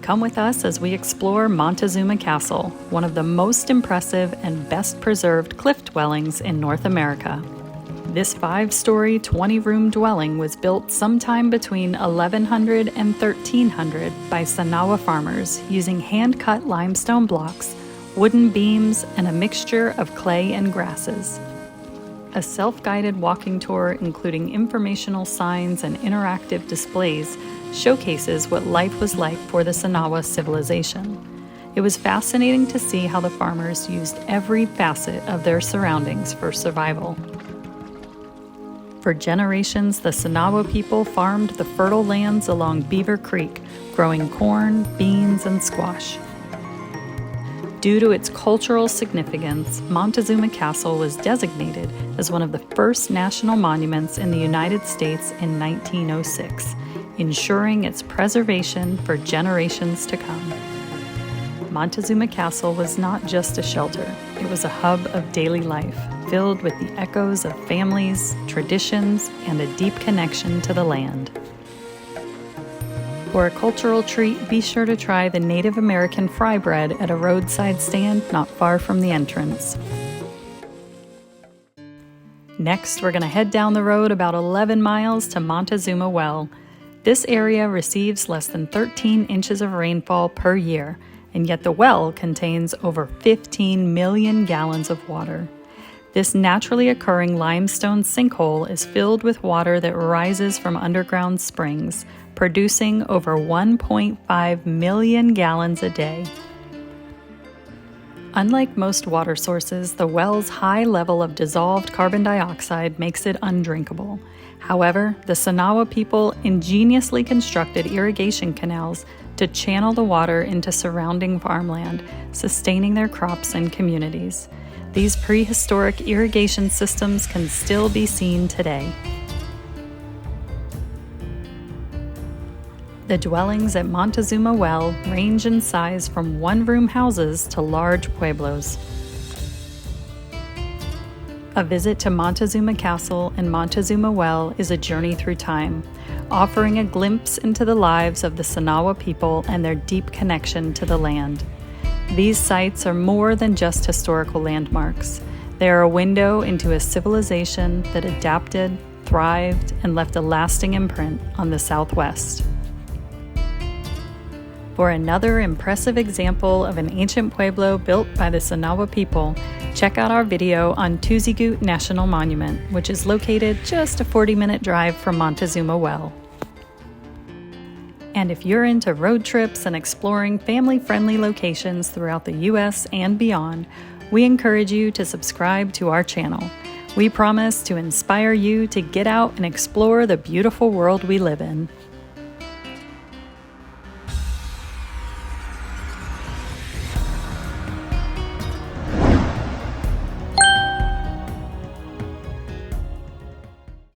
Come with us as we explore Montezuma Castle, one of the most impressive and best preserved cliff dwellings in North America. This 5-story, 20-room dwelling was built sometime between 1100 and 1300 by Sinagua farmers using hand-cut limestone blocks, wooden beams, and a mixture of clay and grasses. A self-guided walking tour, including informational signs and interactive displays, showcases what life was like for the Sinagua civilization. It was fascinating to see how the farmers used every facet of their surroundings for survival. For generations, the Sinagua people farmed the fertile lands along Beaver Creek, growing corn, beans, and squash. Due to its cultural significance, Montezuma Castle was designated as one of the first national monuments in the United States in 1906, ensuring its preservation for generations to come. Montezuma Castle was not just a shelter, it was a hub of daily life, filled with the echoes of families, traditions, and a deep connection to the land. For a cultural treat, be sure to try the Native American fry bread at a roadside stand not far from the entrance. Next, we're going to head down the road about 11 miles to Montezuma Well. This area receives less than 13 inches of rainfall per year, and yet the well contains over 15 million gallons of water. This naturally occurring limestone sinkhole is filled with water that rises from underground springs, producing over 1.5 million gallons a day. Unlike most water sources, the well's high level of dissolved carbon dioxide makes it undrinkable. However, the Sinagua people ingeniously constructed irrigation canals to channel the water into surrounding farmland, sustaining their crops and communities. These prehistoric irrigation systems can still be seen today. The dwellings at Montezuma Well range in size from one-room houses to large pueblos. A visit to Montezuma Castle and Montezuma Well is a journey through time, offering a glimpse into the lives of the Sinagua people and their deep connection to the land. These sites are more than just historical landmarks. They are a window into a civilization that adapted, thrived, and left a lasting imprint on the Southwest. For another impressive example of an ancient pueblo built by the Sinagua people, check out our video on Tuzigut National Monument, which is located just a 40-minute drive from Montezuma Well. And if you're into road trips and exploring family-friendly locations throughout the U.S. and beyond, we encourage you to subscribe to our channel. We promise to inspire you to get out and explore the beautiful world we live in.